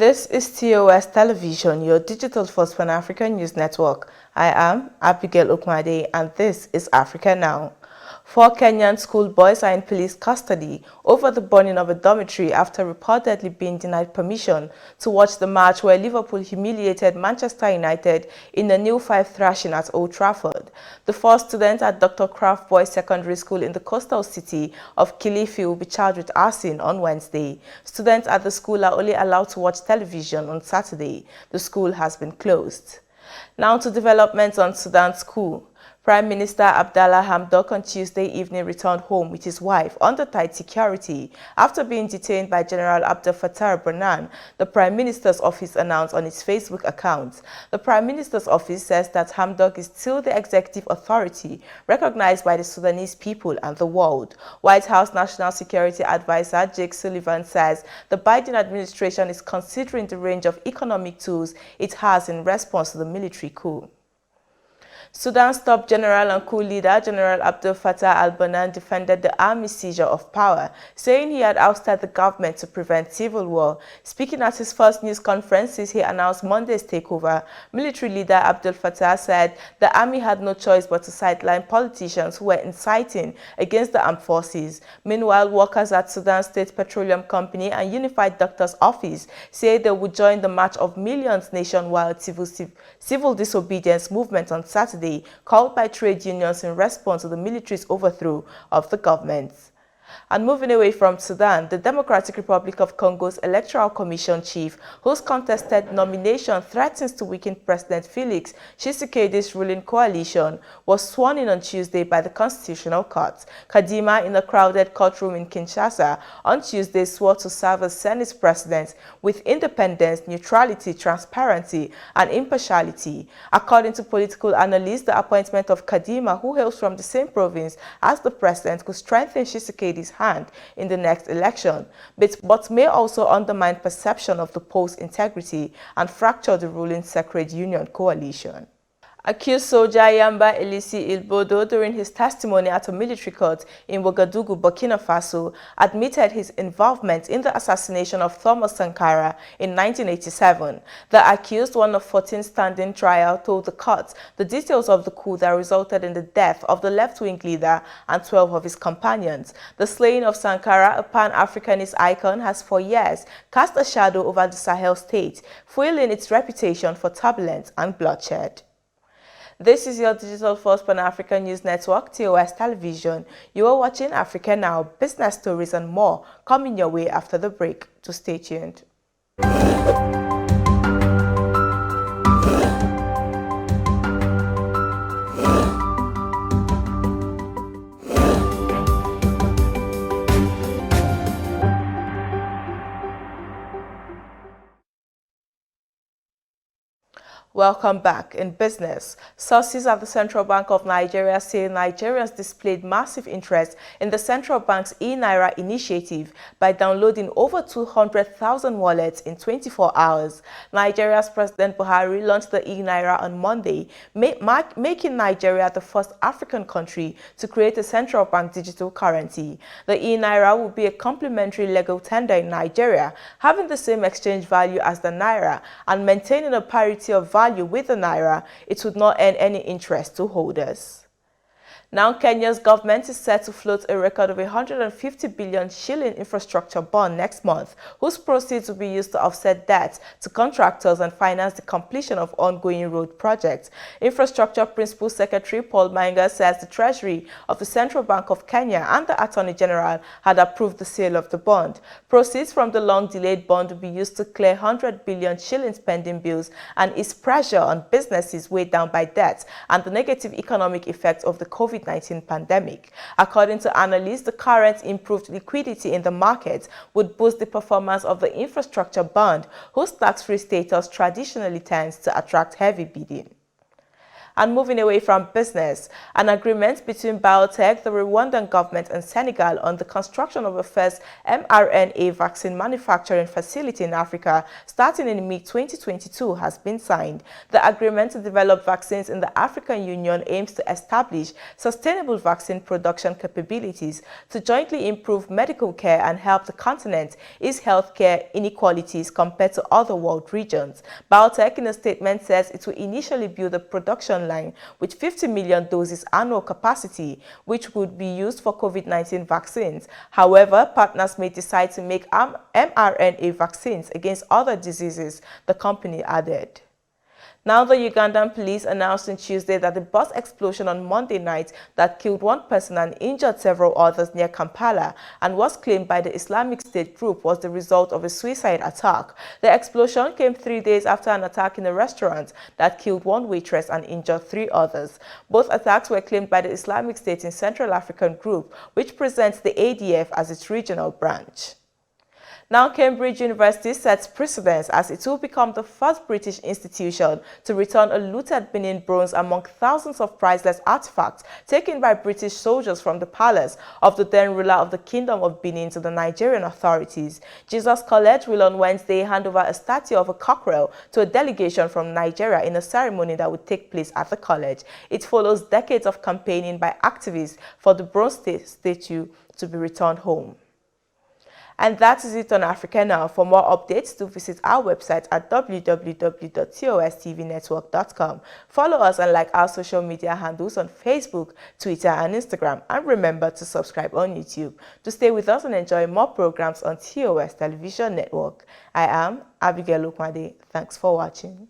This is TOS Television, your digital-first Pan-African news network. I am Abigail Okmade, and this is Africa Now. 4 Kenyan schoolboys are in police custody over the burning of a dormitory after reportedly being denied permission to watch the match where Liverpool humiliated Manchester United in a new 5 thrashing at Old Trafford. The 4 students at Dr. Kraft Boys Secondary School in the coastal city of Kilifi will be charged with arson on Wednesday. Students at the school are only allowed to watch television on Saturday. The school has been closed. Now to developments on Sudan's coup. Prime Minister Abdalla Hamdok on Tuesday evening returned home with his wife under tight security after being detained by General Abdel Fattah al-Burhan, the Prime Minister's office announced on its Facebook account. The Prime Minister's office says that Hamdok is still the executive authority recognized by the Sudanese people and the world. White House National Security Advisor Jake Sullivan says the Biden administration is considering the range of economic tools it has in response to the military coup. Sudan's top general and coup leader, General Abdel Fattah al-Burhan, defended the army's seizure of power, saying he had ousted the government to prevent civil war. Speaking at his first news conference since he announced Monday's takeover, military leader Abdel Fattah said the army had no choice but to sideline politicians who were inciting against the armed forces. Meanwhile, workers at Sudan State Petroleum Company and Unified Doctors Office say they would join the march of millions nationwide civil disobedience movement on Saturday, called by trade unions in response to the military's overthrow of the government. And moving away from Sudan, the Democratic Republic of Congo's Electoral Commission chief, whose contested nomination threatens to weaken President Felix Tshisekedi's ruling coalition, was sworn in on Tuesday by the Constitutional Court. Kadima, in a crowded courtroom in Kinshasa, on Tuesday swore to serve as Senate president with independence, neutrality, transparency, and impartiality. According to political analysts, the appointment of Kadima, who hails from the same province as the president, could strengthen Tshisekedi's hand in the next election, but may also undermine perception of the post's integrity and fracture the ruling Sacred Union coalition. Accused soldier Yamba Elisi Ilbodo, during his testimony at a military court in Ouagadougou, Burkina Faso, admitted his involvement in the assassination of Thomas Sankara in 1987. The accused, one of 14 standing trial, told the court the details of the coup that resulted in the death of the left-wing leader and 12 of his companions. The slaying of Sankara, a Pan-Africanist icon, has for years cast a shadow over the Sahel state, fueling its reputation for turbulence and bloodshed. This is your digital-first Pan-African news network, TOS Television. You are watching Africa Now, business stories and more coming your way after the break. So stay tuned. Welcome back. In business, sources at the Central Bank of Nigeria say Nigerians displayed massive interest in the central bank's e-Naira initiative by downloading over 200,000 wallets in 24 hours. Nigeria's President Buhari launched the e-Naira on Monday, making Nigeria the first African country to create a central bank digital currency. The e-Naira will be a complementary legal tender in Nigeria, having the same exchange value as the Naira and maintaining a parity of value with the Naira. It would not earn any interest to holders. Now, Kenya's government is set to float a record of 150 billion shilling infrastructure bond next month, whose proceeds will be used to offset debt to contractors and finance the completion of ongoing road projects. Infrastructure Principal Secretary Paul Mainga says the Treasury of the Central Bank of Kenya and the Attorney General had approved the sale of the bond. Proceeds from the long-delayed bond will be used to clear 100 billion shillings pending bills and ease pressure on businesses weighed down by debt and the negative economic effects of the COVID-19 pandemic. According to analysts, the current improved liquidity in the market would boost the performance of the infrastructure bond, whose tax-free status traditionally tends to attract heavy bidding. And moving away from business, an agreement between biotech, the Rwandan government, and Senegal on the construction of a first mRNA vaccine manufacturing facility in Africa starting in mid-2022 has been signed. The agreement to develop vaccines in the African Union aims to establish sustainable vaccine production capabilities to jointly improve medical care and help the continent ease healthcare inequalities compared to other world regions. Biotech, in a statement, says it will initially build a production line with 50 million doses annual capacity, which would be used for COVID-19 vaccines. However, partners may decide to make mRNA vaccines against other diseases, the company added. Now, the Ugandan police announced on Tuesday that the bus explosion on Monday night that killed one person and injured several others near Kampala and was claimed by the Islamic State group was the result of a suicide attack. The explosion came 3 days after an attack in a restaurant that killed one waitress and injured 3 others. Both attacks were claimed by the Islamic State in Central African Group, which presents the ADF as its regional branch. Now, Cambridge University sets precedence as it will become the first British institution to return a looted Benin bronze among thousands of priceless artifacts taken by British soldiers from the palace of the then ruler of the Kingdom of Benin to the Nigerian authorities. Jesus College will on Wednesday hand over a statue of a cockerel to a delegation from Nigeria in a ceremony that will take place at the college. It follows decades of campaigning by activists for the bronze statue to be returned home. And that is it on Africa Now. For more updates, do visit our website at www.TOS TVNetwork.com. Follow us and like our social media handles on Facebook, Twitter, and Instagram. And remember to subscribe on YouTube to stay with us and enjoy more programs on TOS Television Network. I am Abigail Okwade. Thanks for watching.